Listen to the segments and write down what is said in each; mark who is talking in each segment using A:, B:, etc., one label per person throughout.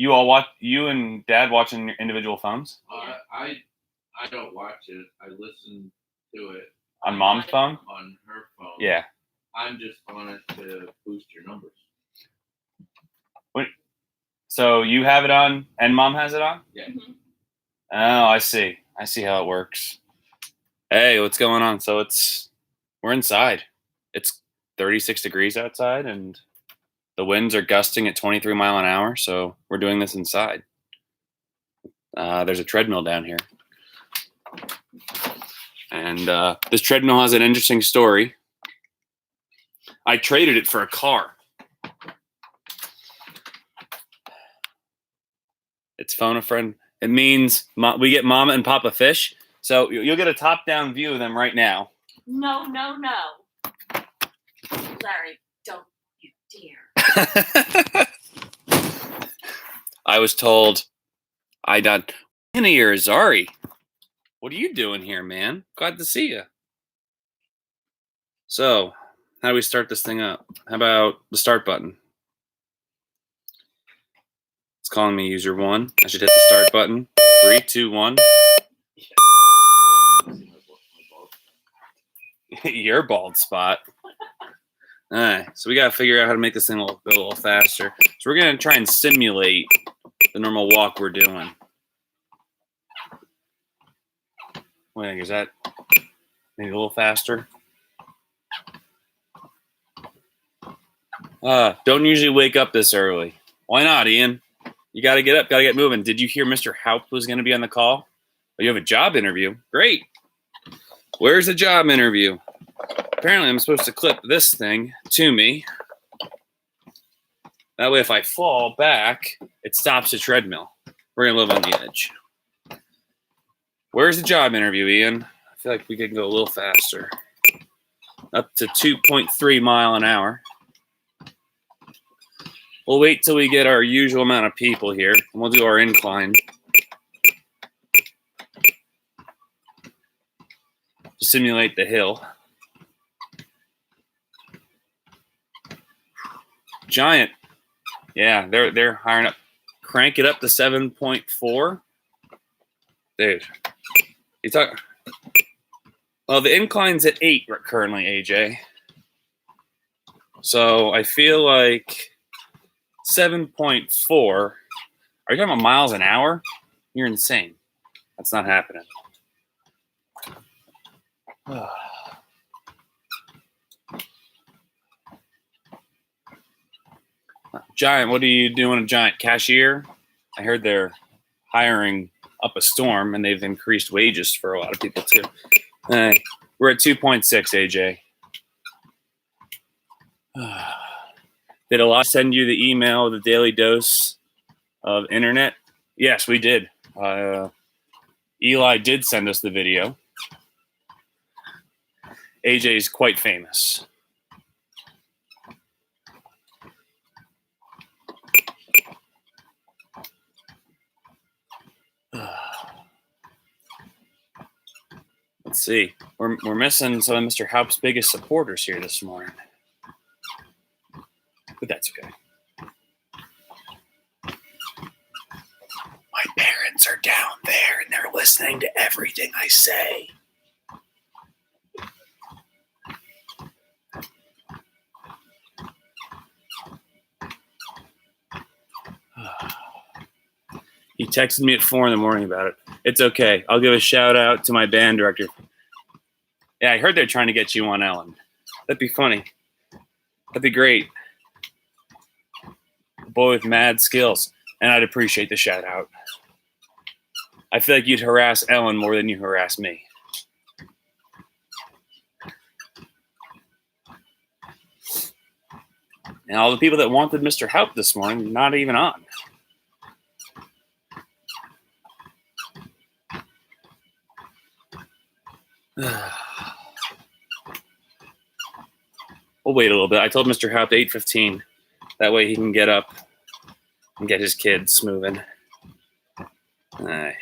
A: You all watch. You and Dad watching your individual phones
B: I don't watch it. I listen to it
A: on Mom's phone.
B: On her phone.
A: Yeah.
B: I'm just on it to boost your numbers.
A: So you have it on, and Mom has it on.
B: Yeah.
C: Mm-hmm.
A: Oh, I see. I see how it works. Hey, what's going on? So we're inside. It's 36 degrees outside, and the winds are gusting at 23 mile an hour. So we're doing this inside. There's a treadmill down here, and this treadmill has an interesting story. I traded it for a car. It's phone a friend. It means we get Mama and Papa fish. So you'll get a top-down view of them right now.
C: No. Larry, don't you dare.
A: I was told I got in here, Zari. What are you doing here, man? Glad to see you. So, how do we start this thing up? How about the start button? It's calling me user 1. I should hit the start button. 3, 2, 1. Your bald spot. All right, so we got to figure out how to make this thing go a little faster. So we're going to try and simulate the normal walk we're doing. Wait, is that maybe a little faster? Don't usually wake up this early. Why not, Ian? You got to get up, got to get moving. Did you hear Mr. Haupt was going to be on the call? Oh, you have a job interview. Great. Where's the job interview? Apparently, I'm supposed to clip this thing to me. That way, if I fall back, it stops the treadmill. We're going to live on the edge. Where's the job interview, Ian? I feel like we could go a little faster. Up to 2.3 mile an hour. We'll wait till we get our usual amount of people here, and we'll do our incline. To simulate the hill. Giant. Yeah, they're hiring up. Crank it up to 7.4. Dude. You talk. Well, the incline's at 8 currently, AJ. So I feel like 7.4. Are you talking about miles an hour? You're insane. That's not happening. Giant, what are you doing, a Giant? Cashier? I heard they're hiring up a storm, and they've increased wages for a lot of people, too. We're at 2.6, AJ. Did a lot send you the email, the daily dose of internet? Yes, we did. Eli did send us the video. AJ is quite famous. Let's see. We're missing some of Mr. Haupt's biggest supporters here this morning. But that's okay. My parents are down there and they're listening to everything I say. He texted me at 4 in the morning about it. It's okay. I'll give a shout out to my band director. Yeah, I heard they're trying to get you on Ellen. That'd be funny. That'd be great. A boy with mad skills. And I'd appreciate the shout out. I feel like you'd harass Ellen more than you harass me. And all the people that wanted Mr. Haupt this morning, not even on. We'll wait a little bit. I told Mr. Haupt 8:15. That way he can get up and get his kids moving. We're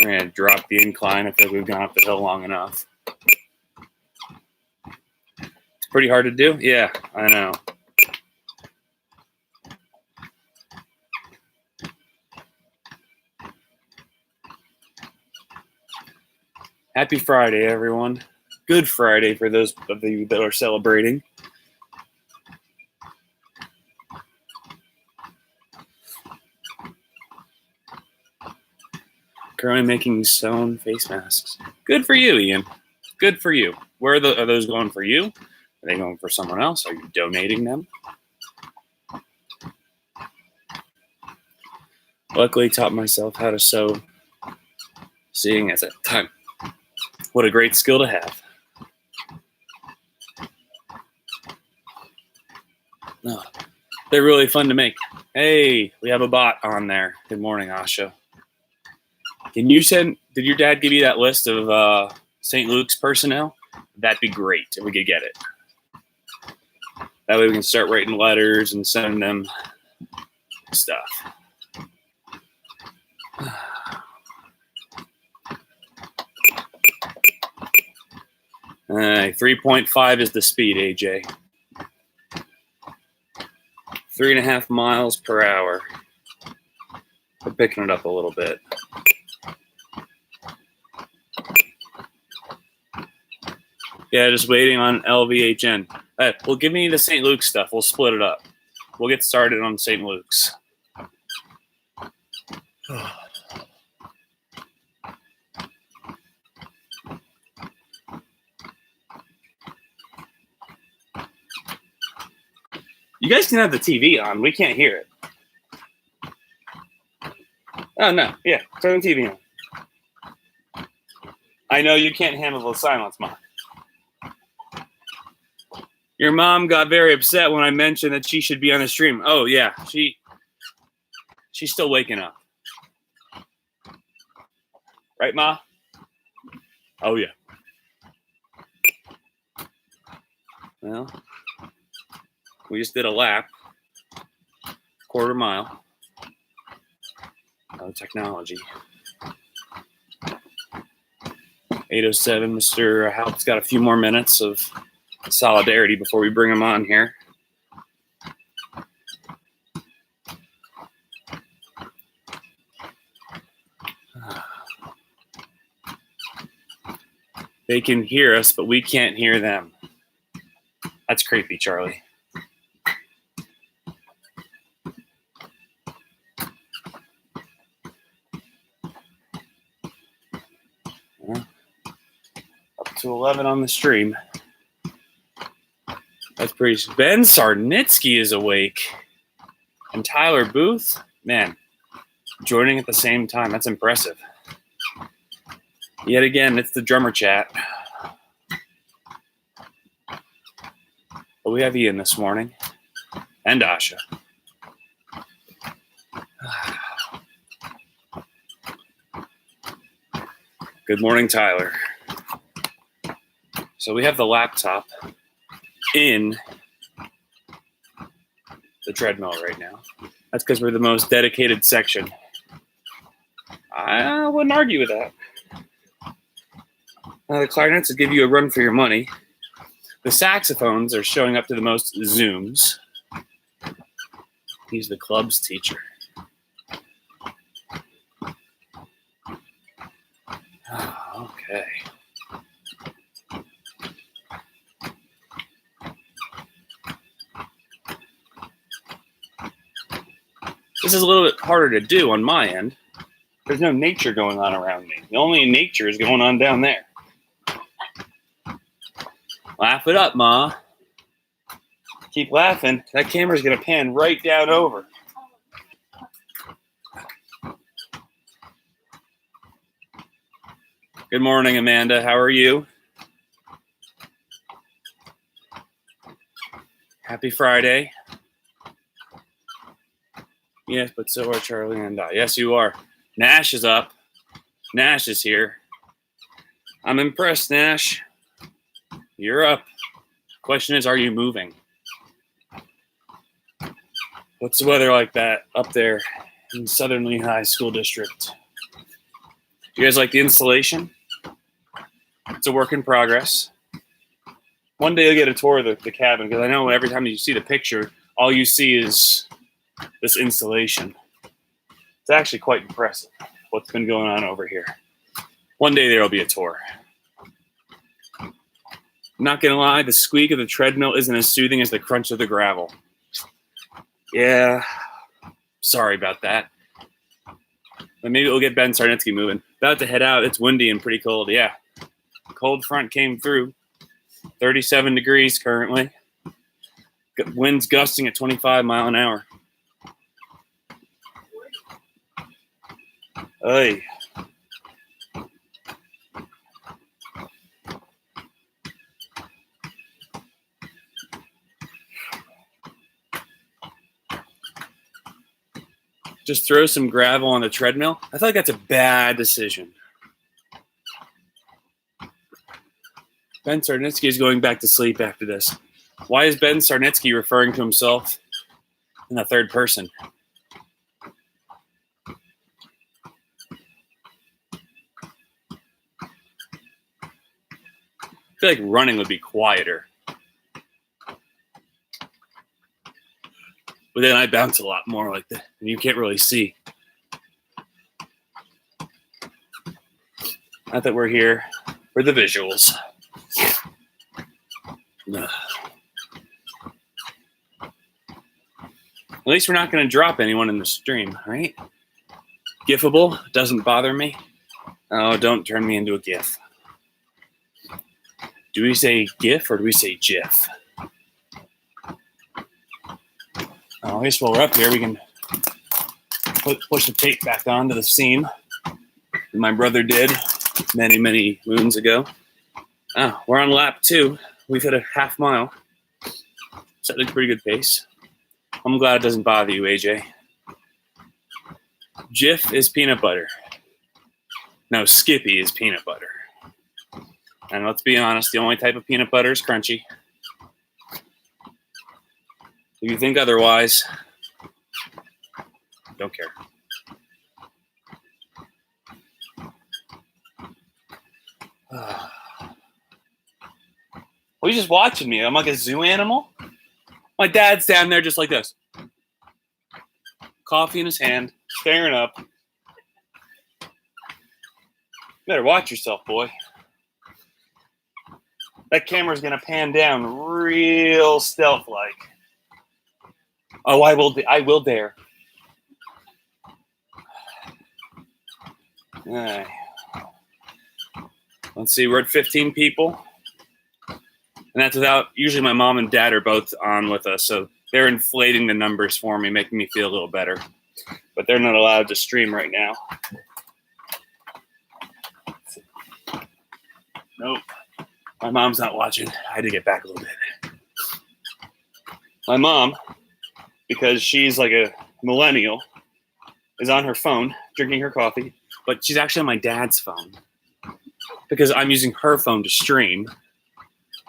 A: going to drop the incline. I feel like we've gone up the hill long enough. It's pretty hard to do. Yeah, I know. Happy Friday, everyone. Good Friday for those of you that are celebrating. Currently making sewn face masks. Good for you, Ian. Good for you. Where are those going for you? Are they going for someone else? Are you donating them? Luckily, taught myself how to sew, seeing as a time. What a great skill to have. Oh, they're really fun to make. Hey, we have a bot on there. Good morning, Asha. Did your dad give you that list of St. Luke's personnel? That'd be great if we could get it. That way we can start writing letters and sending them stuff. 3.5 is the speed, AJ. 3.5 miles per hour. We're picking it up a little bit. Yeah, just waiting on LVHN. Well, give me the St. Luke's stuff. We'll split it up. We'll get started on St. Luke's. You guys can have the TV on. We can't hear it. Oh, no. Yeah, turn the TV on. I know you can't handle the silence, Mom. Your mom got very upset when I mentioned that she should be on the stream. Oh, yeah. She's still waking up. Right, Ma? Oh, yeah. Well, we just did a lap. Quarter mile. Oh, technology. 8:07. Mr. Haupt's got a few more minutes of solidarity before we bring him on here. They can hear us, but we can't hear them. That's creepy, Charlie. Up to 11 on the stream. That's pretty. Ben Sarnitsky is awake. And Tyler Booth, man, joining at the same time. That's impressive. Yet again, it's the drummer chat. But we have Ian this morning. And Asha. Good morning, Tyler. So we have the laptop in the treadmill right now. That's because we're the most dedicated section. I wouldn't argue with that. The clarinets will give you a run for your money. The saxophones are showing up to the most Zooms. He's the club's teacher. Okay. This is a little bit harder to do on my end. There's no nature going on around me. The only nature is going on down there. Laugh it up, Ma. Keep laughing. That camera's going to pan right down over. Good morning, Amanda. How are you? Happy Friday. Yes, but so are Charlie and I. Yes, you are. Nash is up. Nash is here. I'm impressed, Nash. You're up. Question is, are you moving? What's the weather like that up there in Southern Lehigh School District? You guys like the installation? It's a work in progress. One day you'll get a tour of the cabin, because I know every time you see the picture, all you see is this installation. It's actually quite impressive what's been going on over here. One day there will be a tour. Not gonna lie, the squeak of the treadmill isn't as soothing as the crunch of the gravel. Yeah, sorry about that. But maybe we'll get Ben Sarnitsky moving. About to head out. It's windy and pretty cold. Yeah, cold front came through. 37 degrees currently. Winds gusting at 25 mile an hour. Hey. Just throw some gravel on the treadmill. I feel like that's a bad decision. Ben Sarnitsky is going back to sleep after this. Why is Ben Sarnitsky referring to himself in the third person? I feel like running would be quieter. But then I bounce a lot more like that, and you can't really see. Not that we're here for the visuals. At least we're not going to drop anyone in the stream, right? Gifable doesn't bother me. Oh, don't turn me into a GIF. Do we say GIF or do we say GIF? Oh, I guess while we're up here, we can push the tape back onto the seam. My brother did many, many moons ago. Oh, we're on lap 2. We've hit a half mile. Set a pretty good pace. I'm glad it doesn't bother you, AJ. Jif is peanut butter. No, Skippy is peanut butter. And let's be honest, the only type of peanut butter is crunchy. If you think otherwise, don't care. Well, he's just watching me. I'm like a zoo animal. My dad's down there just like this. Coffee in his hand, staring up. Better watch yourself, boy. That camera's going to pan down real stealth-like. Oh, I will dare. All right. Let's see, we're at 15 people. And that's without, usually my mom and dad are both on with us, so they're inflating the numbers for me, making me feel a little better. But they're not allowed to stream right now. Nope. My mom's not watching. I had to get back a little bit. My mom, because she's like a millennial, is on her phone drinking her coffee, but she's actually on my dad's phone because I'm using her phone to stream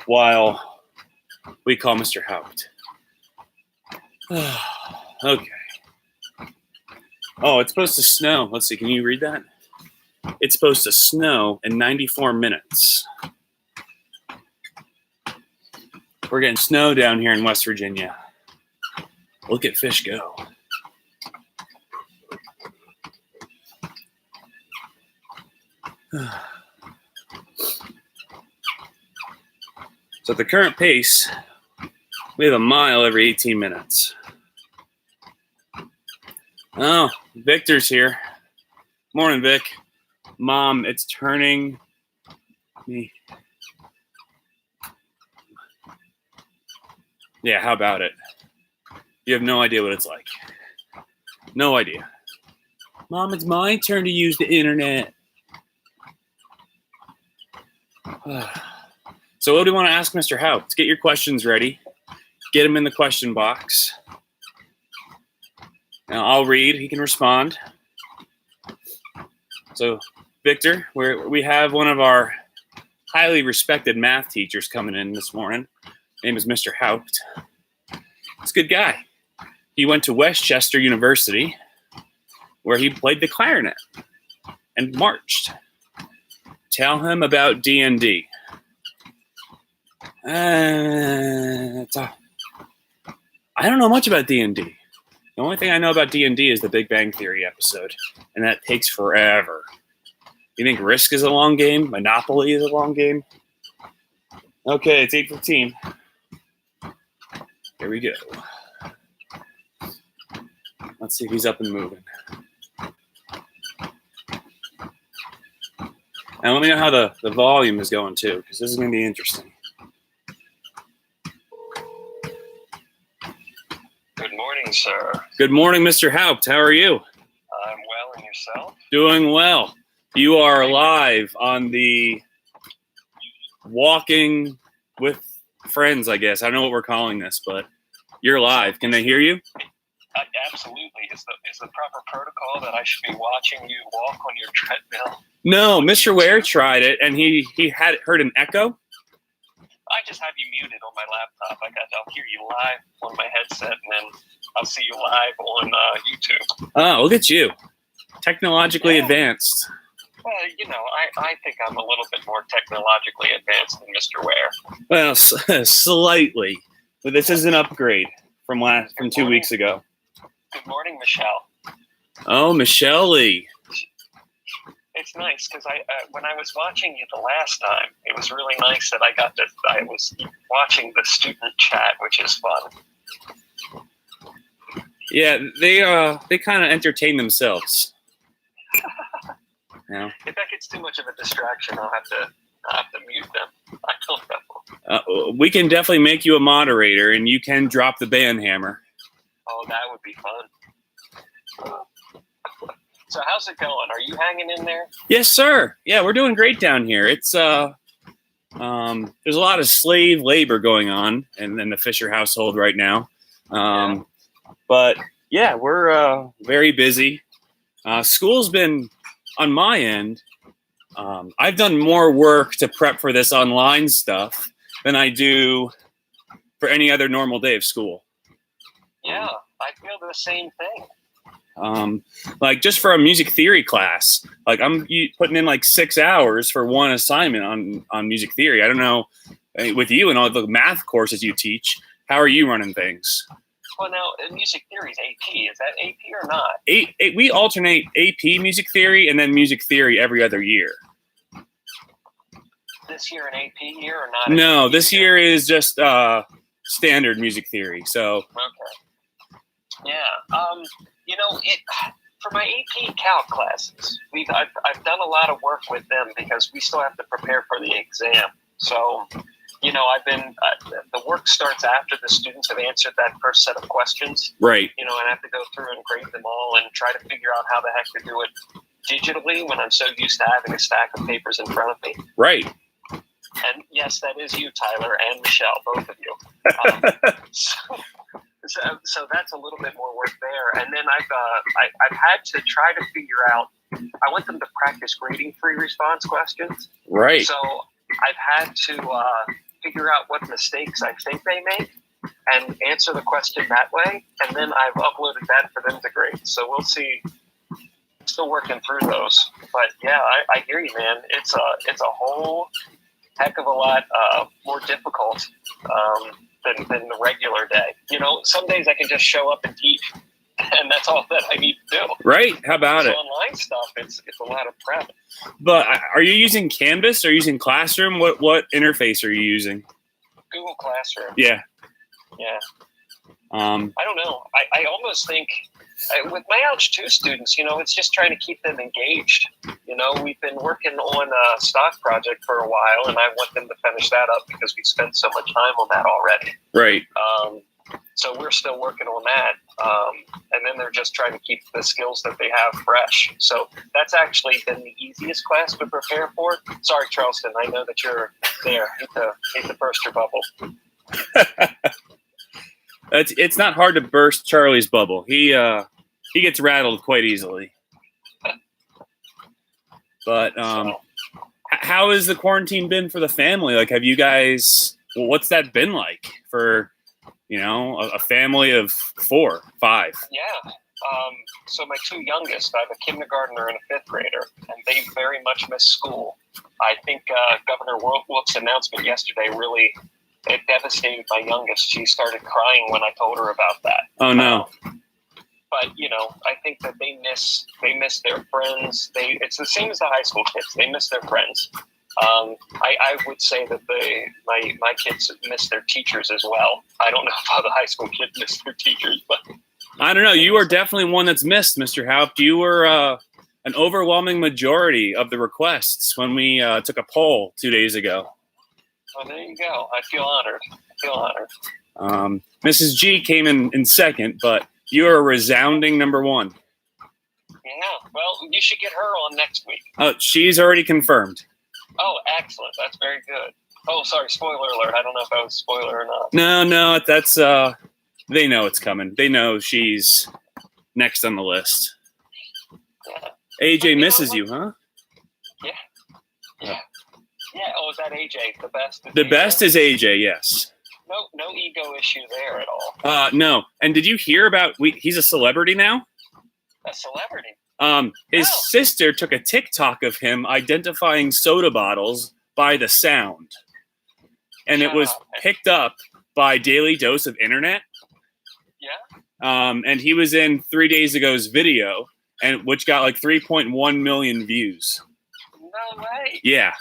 A: while we call Mr. Haupt. Okay. Oh, it's supposed to snow. Let's see. Can you read that? It's supposed to snow in 94 minutes. We're getting snow down here in West Virginia. Look at fish go. So at the current pace, we have a mile every 18 minutes. Oh, Victor's here. Morning, Vic. Mom, it's turning me. Yeah, how about it? You have no idea what it's like. No idea. Mom, it's my turn to use the internet. So what do we want to ask Mr. Haupt? Get your questions ready. Get them in the question box. Now I'll read. He can respond. So, Victor, we have one of our highly respected math teachers coming in this morning. His name is Mr. Haupt. He's a good guy. He went to Westchester University, where he played the clarinet and marched. Tell him about D&D. I don't know much about D&D. The only thing I know about D&D is the Big Bang Theory episode, and that takes forever. You think Risk is a long game? Monopoly is a long game? Okay, it's 8:15. Here we go. Let's see if he's up and moving. And let me know how the volume is going too, because this is going to be interesting.
D: Good morning, sir.
A: Good morning, Mr. Haupt. How are you?
D: I'm well, and yourself?
A: Doing well. You are live on the Walking with Friends, I guess. I don't know what we're calling this, but you're live. Can they hear you?
D: Absolutely. Is the proper protocol that I should be watching you walk on your treadmill?
A: No, Mr. Ware tried it, and he had heard an echo.
D: I just have you muted on my laptop. I'll hear you live on my headset, and then I'll see you live on YouTube.
A: Oh, look at you. Technologically advanced.
D: Well, I think I'm a little bit more technologically advanced than Mr. Ware.
A: Well, slightly. But this is an upgrade from 2 weeks ago.
D: Good morning, Michelle.
A: Oh, Michelle Lee.
D: It's nice because when I was watching you the last time, it was really nice that I was watching the student chat, which is fun.
A: Yeah, they kind of entertain themselves. Yeah.
D: If that gets too much of a distraction, I'll have to mute them. I don't know.
A: We can definitely make you a moderator, and you can drop the band hammer.
D: Oh, that would be fun. So how's it going? Are you hanging in there?
A: Yes, sir. Yeah, we're doing great down here. It's there's a lot of slave labor going on in the Fisher household right now. But yeah, we're very busy. School's been on my end. I've done more work to prep for this online stuff than I do for any other normal day of school.
D: Yeah, I feel the same thing.
A: Like just for a music theory class, like I'm putting in like 6 hours for one assignment on music theory. I don't know with you and all the math courses you teach, how are you running things?
D: Well, now music theory is AP. Is that AP or not?
A: We alternate AP music theory and then music theory every other year.
D: This year an AP year or not?
A: No, this year is just standard music theory. So
D: okay. Yeah. For my AP Calc classes, I've done a lot of work with them because we still have to prepare for the exam. So, I've been the work starts after the students have answered that first set of questions.
A: Right.
D: And I have to go through and grade them all and try to figure out how the heck to do it digitally when I'm so used to having a stack of papers in front of me.
A: Right.
D: And yes, that is you, Tyler, and Michelle, both of you. So that's a little bit more work there. And then I've had to try to figure out. I want them to practice grading free response questions.
A: Right.
D: So I've had to figure out what mistakes I think they make and answer the question that way. And then I've uploaded that for them to grade. So we'll see. Still working through those. But yeah, I hear you, man. It's a whole heck of a lot more difficult than the regular day. Some days I can just show up and teach, and that's all that I need to do.
A: Right? How about it?
D: Online stuff, it's a lot of prep.
A: But are you using Canvas or using Classroom? What interface are you using?
D: Google Classroom.
A: Yeah.
D: Yeah. I don't know. I almost think with my Ouch 2 students, it's just trying to keep them engaged. We've been working on a stock project for a while, and I want them to finish that up because we spent so much time on that already.
A: Right.
D: So we're still working on that. And then they're just trying to keep the skills that they have fresh. So that's actually been the easiest class to prepare for. Sorry, Charleston. I know that you're there. Hate to burst your bubble.
A: It's not hard to burst Charlie's bubble. He gets rattled quite easily. But how has the quarantine been for the family? Like, have you guys? What's that been like for a family of 4, 5?
D: Yeah. So my 2 youngest, I have a kindergartner and a 5th grader, and they very much miss school. I think Governor Wolf's announcement yesterday really. It devastated my youngest. She started crying when I told her about that.
A: Oh no!
D: But I think that they miss their friends. It's the same as the high school kids. They miss their friends. I would say that my kids miss their teachers as well. I don't know if other high school kids miss their teachers, but
A: I don't know. You are definitely one that's missed, Mr. Haupt. You were an overwhelming majority of the requests when we took a poll 2 days ago.
D: well, there you go. I feel honored.
A: Mrs. G came in second, but you are a resounding number one.
D: Yeah. Well, you should get her on next week.
A: She's already confirmed.
D: Oh, excellent. That's very good. Oh, sorry. Spoiler alert. I don't know if that was a spoiler or not.
A: No, that's they know it's coming. They know she's next on the list.
D: Yeah.
A: AJ misses you, huh?
D: Yeah. Oh, is that AJ? The best.
A: The best is AJ. Yes.
D: No ego issue there at all.
A: No. And did you hear about? He's a celebrity now.
D: A celebrity.
A: His
D: Oh.
A: sister took a TikTok of him identifying soda bottles by the sound, and it was picked up by Daily Dose of Internet.
D: Yeah.
A: And he was in 3 days ago's video, and which got like 3.1 million views.
D: No way.
A: Yeah.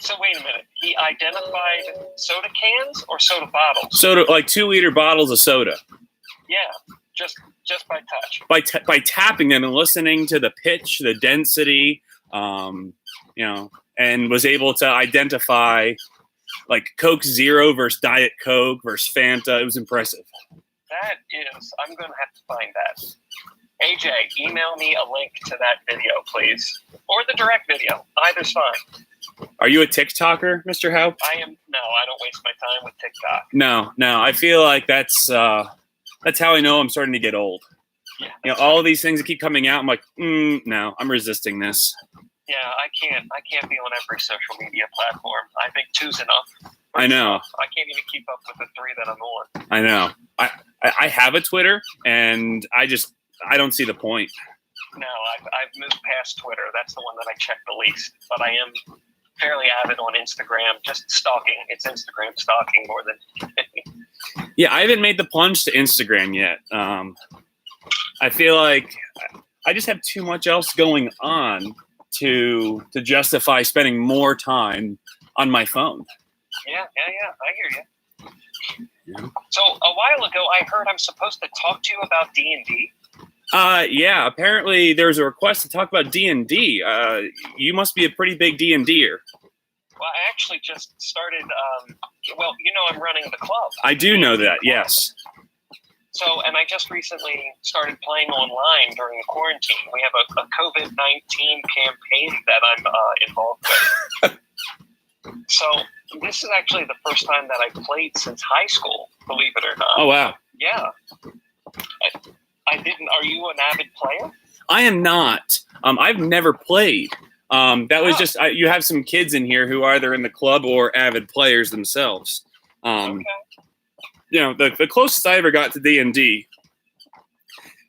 D: So wait a minute. He identified soda cans or soda bottles?
A: Soda, like 2-liter bottles of soda.
D: Yeah. Just by touch.
A: By tapping them and listening to the pitch, the density, and was able to identify like Coke Zero versus Diet Coke versus Fanta. It was impressive.
D: That is, I'm going to have to find that. AJ, email me a link to that video, please. Or the direct video. Either's fine.
A: Are you a TikToker, Mr. Haupt?
D: I am. No, I don't waste my time with TikTok.
A: No. I feel like that's how I know I'm starting to get old.
D: Yeah,
A: All of these things that keep coming out, I'm like, no, I'm resisting this.
D: Yeah, I can't be on every social media platform. I think 2's enough.
A: I know.
D: I can't even keep up with the 3 that I'm on.
A: I know. I have a Twitter, and I don't see the point.
D: No, I've moved past Twitter. That's the one that I check the least. But I am fairly avid on Instagram, just stalking. It's Instagram stalking more than.
A: Yeah, I haven't made the plunge to Instagram yet. I feel like I just have too much else going on to justify spending more time on my phone.
D: Yeah, I hear you. Yeah. So a while ago, I heard I'm supposed to talk to you about D&D.
A: Yeah, apparently there was a request to talk about D&D. You must be a pretty big D&Der.
D: Well, I actually just started, I'm running the club.
A: I do know that, yes.
D: So, and I just recently started playing online during the quarantine. We have a COVID-19 campaign that I'm involved with. So this is actually the first time that I've played since high school, believe it or not.
A: Oh, wow.
D: Yeah. I didn't. Are you an avid player?
A: I am not. I've never played. That was just, you have some kids in here who are either in the club or avid players themselves.
D: Okay.
A: The closest I ever got to D&D,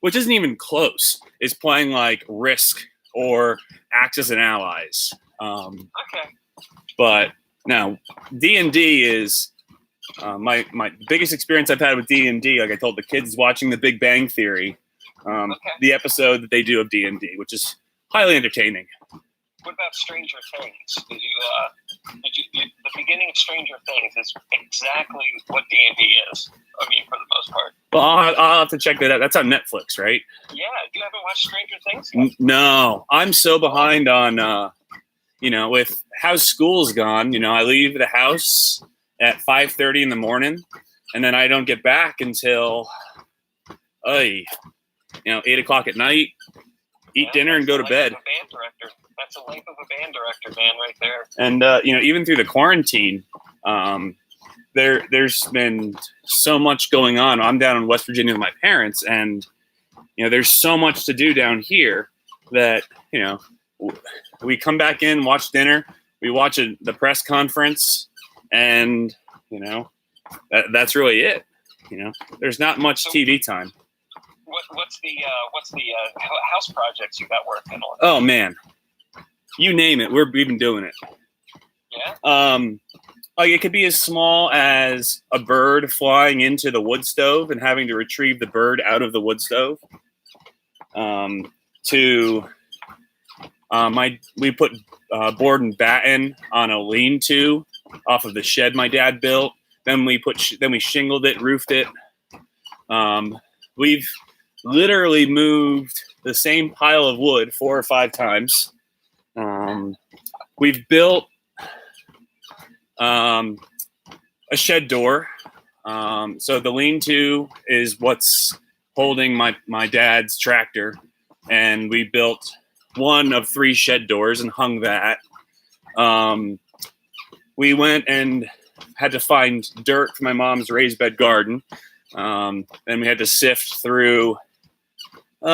A: which isn't even close, is playing like Risk or Axis and Allies.
D: Okay.
A: But now D&D is my biggest experience I've had with D&D. Like I told the kids watching The Big Bang Theory, the episode that they do of D&D, which is highly entertaining.
D: What about Stranger Things? Did you the beginning of Stranger Things is exactly what D&D is. I mean, for the most part.
A: Well, I'll have to check that out. That's on Netflix, right?
D: Yeah. You haven't watched Stranger Things yet?
A: No, I'm so behind on, with how school's gone. I leave the house at 5:30 in the morning, and then I don't get back until, 8 o'clock at night. Eat dinner and go to bed.
D: Band director. That's the life of a band director, man, right there.
A: And even through the quarantine, there's been so much going on. I'm down in West Virginia with my parents, and there's so much to do down here that we come back in, watch dinner, we watch the press conference, and that's really it. There's not much TV time.
D: What's the house projects you got working on?
A: Oh man, you name it, we've been doing it.
D: Yeah.
A: Like it could be as small as a bird flying into the wood stove and having to retrieve the bird out of the wood stove, to We put board and batten on a lean-to off of the shed my dad built. Then we shingled it, roofed it. We've literally moved the same pile of wood 4 or 5 times. We've built a shed door. So the lean-to is what's holding my dad's tractor, and we built one of 3 shed doors and hung that. We went and had to find dirt for my mom's raised bed garden. And we had to sift through. We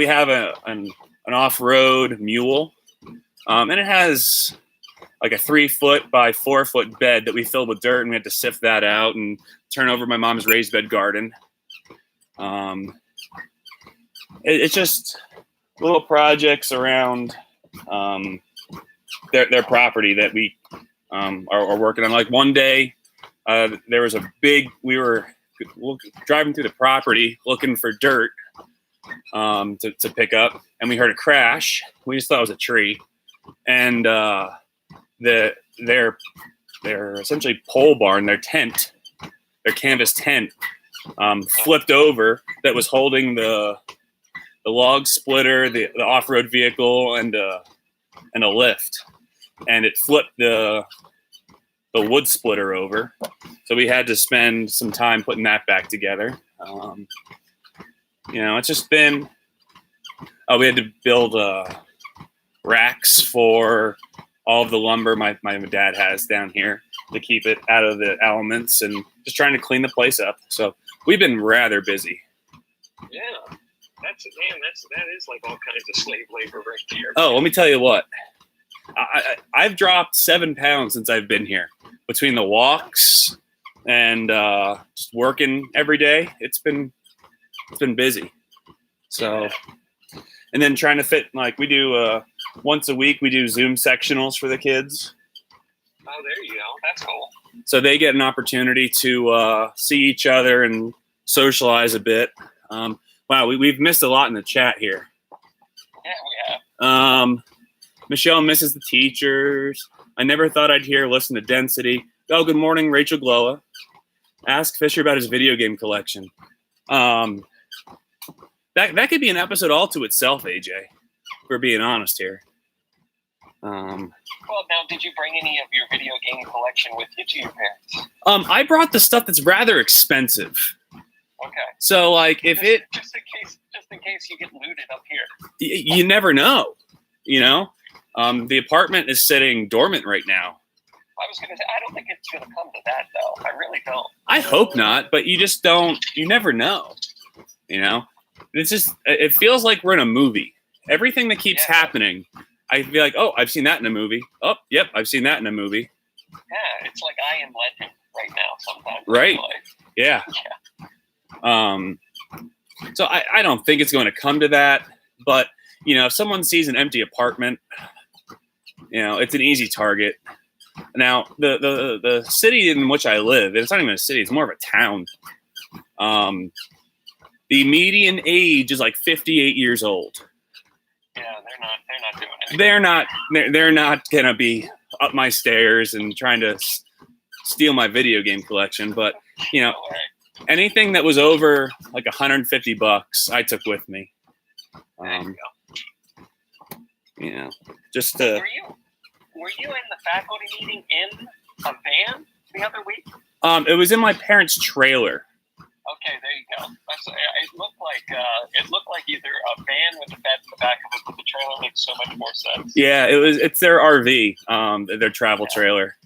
A: have an off-road mule, and it has like a 3-foot by 4-foot bed that we filled with dirt, and we had to sift that out and turn over my mom's raised bed garden. It's just little projects around their property that we are working on. Like one day, there was we were driving through the property looking for dirt to pick up, and we heard a crash. We just thought it was a tree, and their essentially pole barn, their canvas tent, flipped over. That was holding the log splitter, the off-road vehicle, and a lift, and it flipped the wood splitter over. So we had to spend some time putting that back together. It's just been. We had to build racks for all of the lumber my dad has down here to keep it out of the elements, and just trying to clean the place up. So we've been rather busy.
D: Yeah, that is like all kinds of slave labor right there.
A: Oh, let me tell you what. I've dropped 7 pounds since I've been here. Between the walks and just working every day, it's been busy. So, and then trying to fit, like we do once a week, we do Zoom sectionals for the kids.
D: Oh, there you go. That's cool.
A: So they get an opportunity to see each other and socialize a bit. Wow, we've missed a lot in the chat here.
D: Yeah, we have.
A: Michelle misses the teachers. I never thought I'd hear listen to Density. Oh, good morning, Rachel Glowa. Ask Fisher about his video game collection. That could be an episode all to itself, AJ. If we're being honest here.
D: Well, now, did you bring any of your video game collection with you to your parents?
A: I brought the stuff that's rather expensive.
D: Okay.
A: So, like,
D: just in case you get looted up here.
A: You never know. The apartment is sitting dormant right now.
D: I was going to say, I don't think it's going to come to that, though. I really don't.
A: I hope not, but you just don't. You never know. It's just. It feels like we're in a movie. Everything that keeps happening, I feel like, oh, I've seen that in a movie. Oh, yep, I've seen that in a movie.
D: Yeah, it's like I Am Legend right now sometimes.
A: Right. Yeah. So I don't think it's going to come to that, but if someone sees an empty apartment, it's an easy target. Now, the city in which I live, it's not even a city; it's more of a town. The median age is like 58 years old.
D: Yeah, they're not doing anything.
A: They're not gonna be up my stairs and trying to steal my video game collection. But anything that was over like $150, I took with me. Just to.
D: Were you in the faculty meeting in a van the other week?
A: It was in my parents' trailer.
D: Okay, there you go. It looked like either a van with a bed in the back of it, but the trailer makes so much more sense.
A: Yeah, it's their RV, their travel trailer.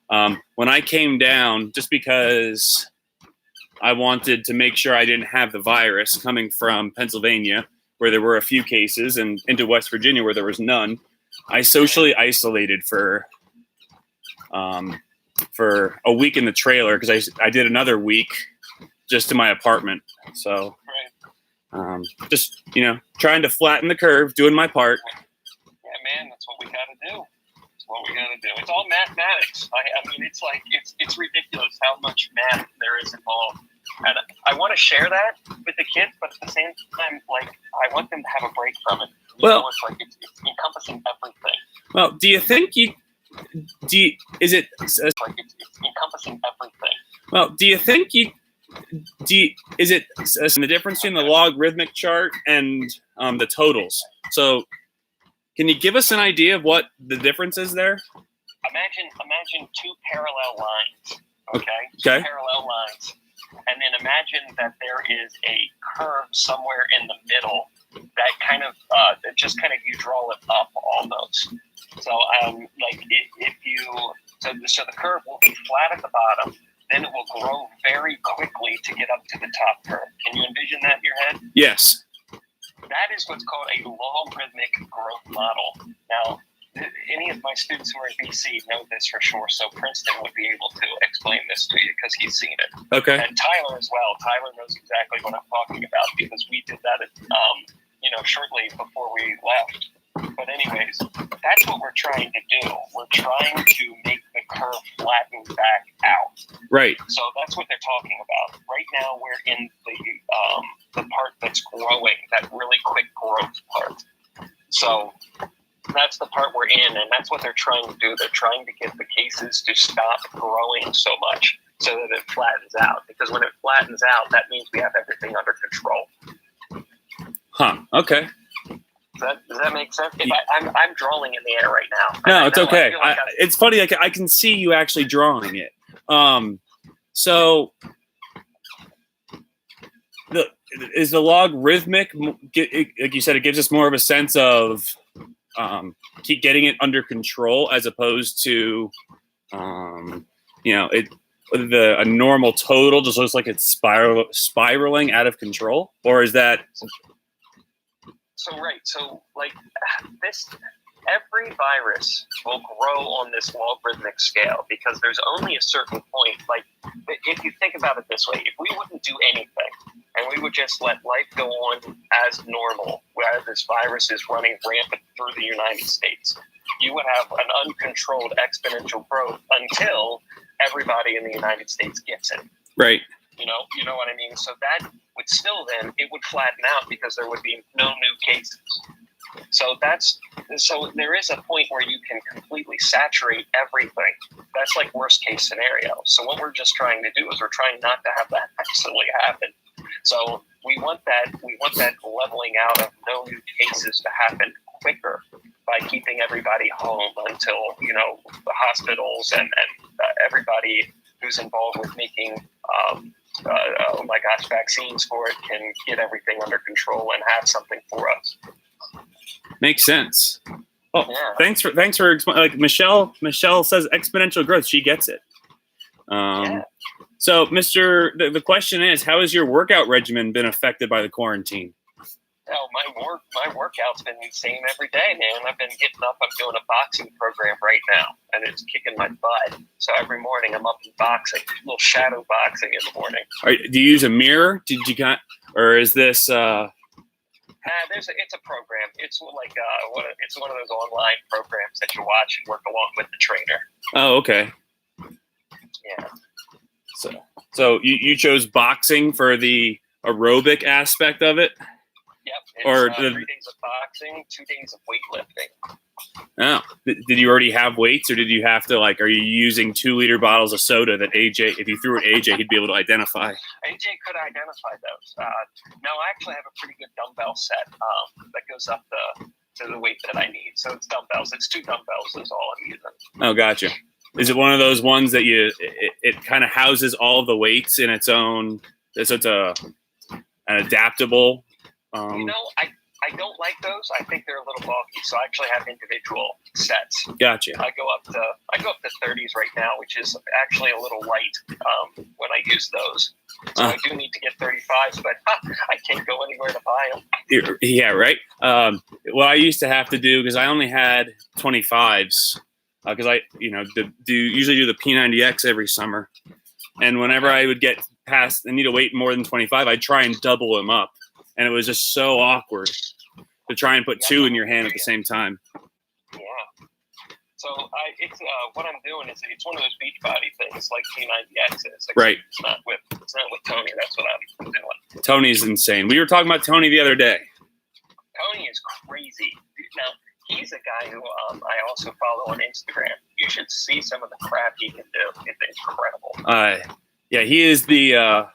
A: When I came down, just because I wanted to make sure I didn't have the virus coming from Pennsylvania, where there were a few cases, and into West Virginia, where there was none, I socially isolated for a week in the trailer, because I did another week just in my apartment. So just trying to flatten the curve, doing my part.
D: Yeah, man, that's what we gotta do. It's all mathematics. I mean, it's like it's ridiculous how much math there is involved, and I want to share that with the kids, but at the same time, like, I want them to have a break from it.
A: Well,
D: it's like it's encompassing everything.
A: Well, do you think is it
D: Like it's encompassing everything.
A: well, do you think is it the difference between the logarithmic chart and the totals? So can you give us an idea of what the difference is there?
D: Imagine two parallel lines. Okay.
A: Okay.
D: Two parallel lines. And then imagine that there is a curve somewhere in the middle that kind of that just kind of you draw it up almost. So like if you so the curve will be flat at the bottom, then it will grow very quickly to get up to the top curve. Can you envision that in your head?
A: Yes.
D: That is what's called a logarithmic growth model. Now, any of my students who are in BC know this for sure, so Princeton would be able to explain this to you because he's seen it.
A: Okay.
D: And Tyler as well. Tyler knows exactly what I'm talking about because we did that, shortly before we left. But anyways, that's what we're trying to do. We're trying to make the curve flatten back out.
A: Right.
D: So that's what they're talking about. Right now, we're in the part that's growing, that really quick growth part. So that's the part we're in, and that's what they're trying to do. They're trying to get the cases to stop growing so much so that it flattens out. Because when it flattens out, that means we have everything under control.
A: Huh. Okay.
D: Does that make sense? I'm drawing in the air right now.
A: No, it's okay. It's funny. Like I can see you actually drawing it. So is the logarithmic? Like you said, it gives us more of a sense of keep getting it under control as opposed to, a normal total just looks like it's spiraling out of control, or is that?
D: So like this, every virus will grow on this logarithmic scale because there's only a certain point. Like if you think about it this way, if we wouldn't do anything and we would just let life go on as normal, where this virus is running rampant through the United States, you would have an uncontrolled exponential growth until everybody in the United States gets it.
A: Right.
D: You know what I mean? So that would still then, it would flatten out because there would be no new cases. So there is a point where you can completely saturate everything. That's like worst case scenario. So what we're just trying to do is we're trying not to have that actually happen. So we want that leveling out of no new cases to happen quicker by keeping everybody home until, the hospitals and everybody who's involved with making vaccines for it can get everything under control and have something for us.
A: Makes sense. Oh,
D: yeah.
A: Thanks for explaining. Like Michelle says exponential growth. She gets it.
D: Yeah.
A: So, the question is, how has your workout regimen been affected by the quarantine?
D: Oh, my workout's been the same every day, man. I've been getting up. I'm doing a boxing program right now, and it's kicking my butt. So every morning I'm up and boxing, a little shadow boxing in the morning.
A: Do you use a mirror? Or is this?
D: It's a program. It's like it's one of those online programs that you watch and work along with the trainer.
A: Oh, okay.
D: Yeah.
A: So you chose boxing for the aerobic aspect of it?
D: Yep.
A: Or
D: 3 days of boxing, 2 days of weightlifting.
A: Oh, did you already have weights, or did you have to are you using 2-liter bottles of soda that AJ, if you threw at AJ, he'd be able to identify?
D: AJ could identify those. No, I actually have a pretty good dumbbell set that goes up to the weight that I need. So it's dumbbells. It's 2 dumbbells is all I'm using.
A: Oh, gotcha. Is it one of those ones that it kind of houses all of the weights in its own? So it's an adaptable.
D: I don't like those. I think they're a little bulky, so I actually have individual sets.
A: Gotcha.
D: I go up to 30s right now, which is actually a little light when I use those. So I do need to get 35s, but I can't go anywhere to buy them.
A: Yeah, right. What I used to have to do, because I only had 25s, because I usually do the P90X every summer, and whenever I would get past and need to weight more than 25, I'd try and double them up. And it was just so awkward to try and put 2 in your hand at the same time.
D: Yeah. So what I'm doing is it's one of those beach body things like P90Xs.
A: Right.
D: It's not with Tony. That's what I'm doing.
A: Tony's insane. We were talking about Tony the other day.
D: Tony is crazy. he's a guy who I also follow on Instagram. You should see some of the crap he can do. It's incredible.
A: Yeah, he is the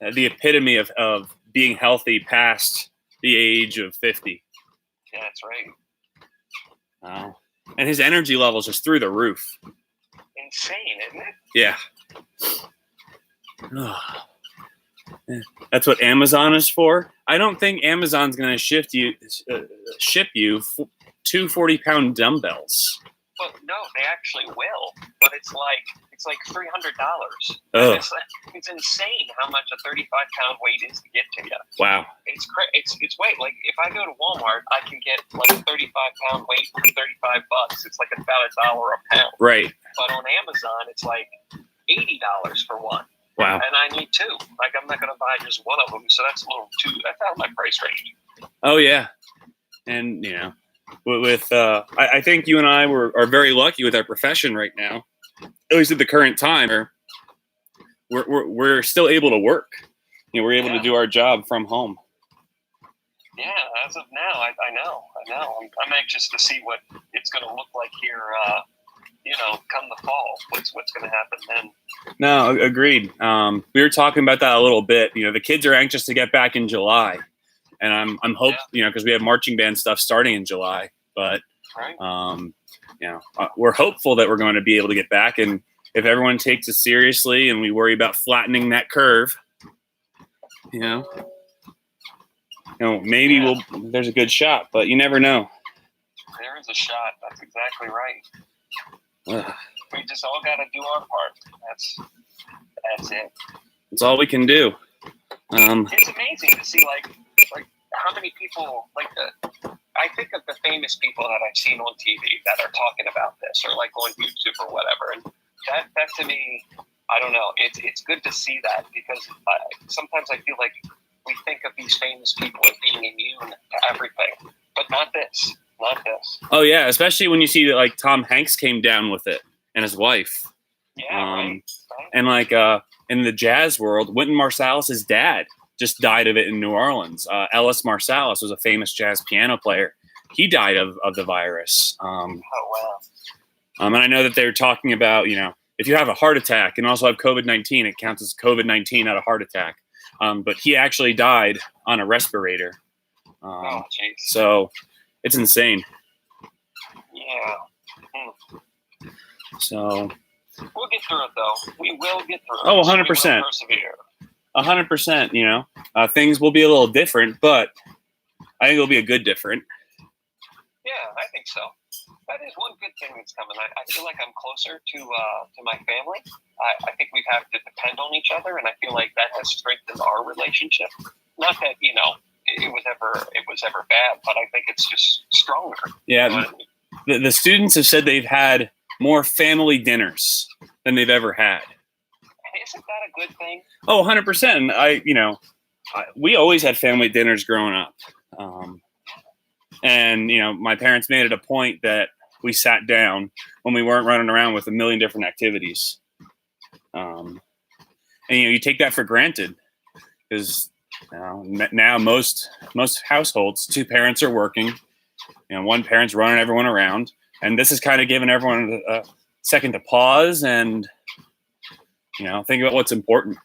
A: epitome of being healthy past the age of 50.
D: Yeah, that's right.
A: Wow. And his energy levels just through the roof.
D: Insane, isn't it?
A: Yeah. That's what Amazon is for. I don't think Amazon's going to ship you 2 40-pound dumbbells.
D: Well, no, they actually will, but it's like $300.
A: Oh,
D: It's insane how much a 35-pound weight is to get to you.
A: wow.
D: It's weight. Like if I go to Walmart, I can get like a 35-pound weight for $35. It's like about $1 a pound.
A: Right.
D: But on Amazon, it's like $80 for one.
A: Wow.
D: And I need two. Like I'm not going to buy just one of them, so that's a little too. That's out of my price range.
A: Oh yeah, and I think you and I are very lucky with our profession right now, at least at the current time. We're still able to work. We're able to do our job from home.
D: Yeah, as of now, I know. I'm anxious to see what it's going to look like here. Come the fall, what's going to happen then?
A: No, agreed. We were talking about that a little bit. The kids are anxious to get back in July, and I'm hoping, because we have marching band stuff starting in July. But
D: right.
A: We're hopeful that we're going to be able to get back, and if everyone takes it seriously and we worry about flattening that curve, maybe there's a good shot, but you never know.
D: There is a shot. That's exactly right.
A: Ugh.
D: We just all got to do our part. That's it.
A: That's all we can do.
D: It's amazing to see like how many people I think of the famous people that I've seen on TV that are talking about this or like on YouTube or whatever, and that to me, I don't know. It's good to see that because sometimes I feel like we think of these famous people as being immune to everything, but not this. Not this.
A: Oh yeah, especially when you see that like Tom Hanks came down with it and his wife.
D: Yeah, right.
A: And like in the jazz world, Wynton Marsalis's dad just died of it in New Orleans. Ellis Marsalis was a famous jazz piano player. He died of the virus.
D: Oh wow.
A: And I know that they're talking about, if you have a heart attack and also have COVID-19, it counts as COVID-19, not a heart attack. But he actually died on a respirator.
D: Oh jeez.
A: So it's insane.
D: Yeah.
A: So
D: we'll get through it, though. We will get through it.
A: Oh, 100%. 100%. Things will be a little different, but I think it'll be a good different.
D: Yeah, I think so. That is one good thing that's coming. I feel like I'm closer to my family. I think we have to depend on each other, and I feel like that has strengthened our relationship. Not that it was ever bad, but I think it's just stronger.
A: Yeah, the students have said they've had more family dinners than they've ever had.
D: Isn't that a good thing?
A: Oh, 100%. We always had family dinners growing up. And my parents made it a point that we sat down when we weren't running around with a million different activities. And you take that for granted because now most households, two parents are working, one parent's running everyone around, and this has kind of given everyone a second to pause and think about what's important.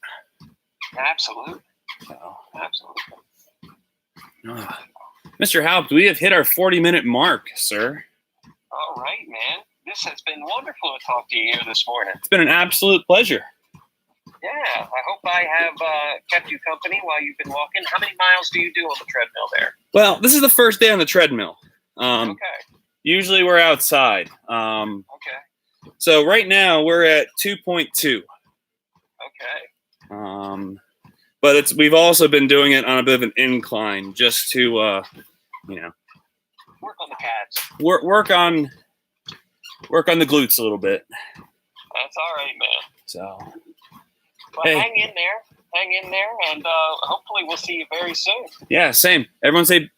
D: Absolutely. Absolutely.
A: Mr. Haupt, we have hit our 40-minute mark, sir.
D: All right, man. This has been wonderful to talk to you here this morning.
A: It's been an absolute pleasure.
D: Yeah, I hope I have kept you company while you've been walking. How many miles do you do on the treadmill there?
A: Well, this is the first day on the treadmill.
D: Okay.
A: Usually we're outside.
D: Okay.
A: So right now we're at 2.2.
D: Okay.
A: But we've also been doing it on a bit of an incline just to,
D: work on the calves.
A: Work on the glutes a little bit.
D: That's all right, man.
A: So.
D: But
A: hey.
D: Hang in there, and hopefully we'll see you very soon.
A: Yeah, same. Everyone say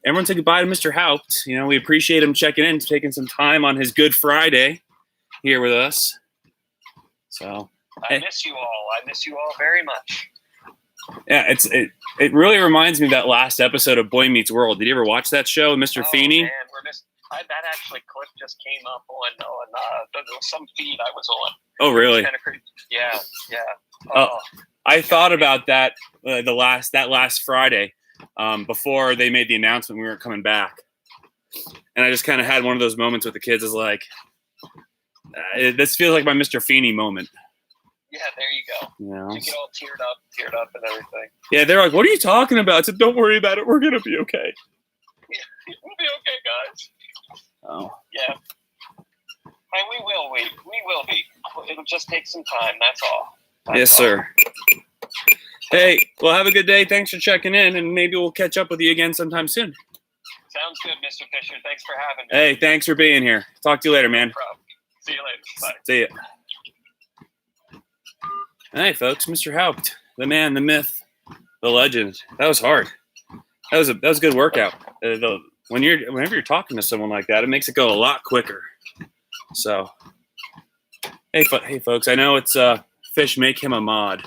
A: goodbye to Mr. Haupt. We appreciate him checking in, taking some time on his Good Friday here with us. So
D: I miss you all. I miss you all very much.
A: Yeah, it really reminds me of that last episode of Boy Meets World. Did you ever watch that show, Mr. Feeney?
D: Man, that actually clip just came up on there was some feed I was on.
A: Oh, really?
D: Kind of crazy. Yeah.
A: Oh, I thought about that that last Friday, before they made the announcement we weren't coming back, and I just kind of had one of those moments with the kids. Is like, this feels like my Mr. Feeney moment.
D: Yeah, there you go.
A: You know?
D: You get all teared up and everything.
A: Yeah, they're like, "What are you talking about?" I said, "Don't worry about it. We're gonna be okay."
D: We'll be okay, guys.
A: Oh,
D: Yeah. And we will be. It'll just take some time. That's all.
A: yes, sir. Hey, well, have a good day. Thanks for checking in, and maybe we'll catch up with you again sometime soon.
D: Sounds good, Mr. Fisher. Thanks for having me.
A: Hey, thanks for being here. Talk to you later, man.
D: No problem. See you later. Bye.
A: See ya. Hey, folks, Mr. Haupt, the man, the myth, the legend. That was hard. That was a good workout. Whenever you're talking to someone like that, it makes it go a lot quicker. So, hey, folks, I know it's Fish. Make him a mod.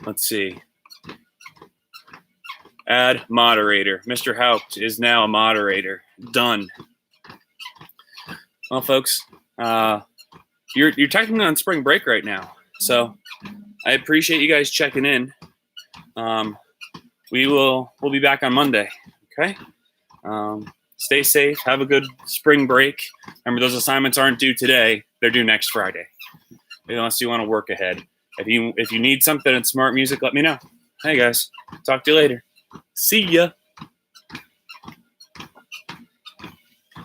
A: Let's see. Add moderator. Mr. Haupt is now a moderator. Done. Well, folks, you're technically on spring break right now, so I appreciate you guys checking in. We'll be back on Monday. Okay. Stay safe. Have a good spring break. Remember, those assignments aren't due today; they're due next Friday. Unless you want to work ahead. If you need something in smart music, let me know. Hey guys, talk to you later. See ya.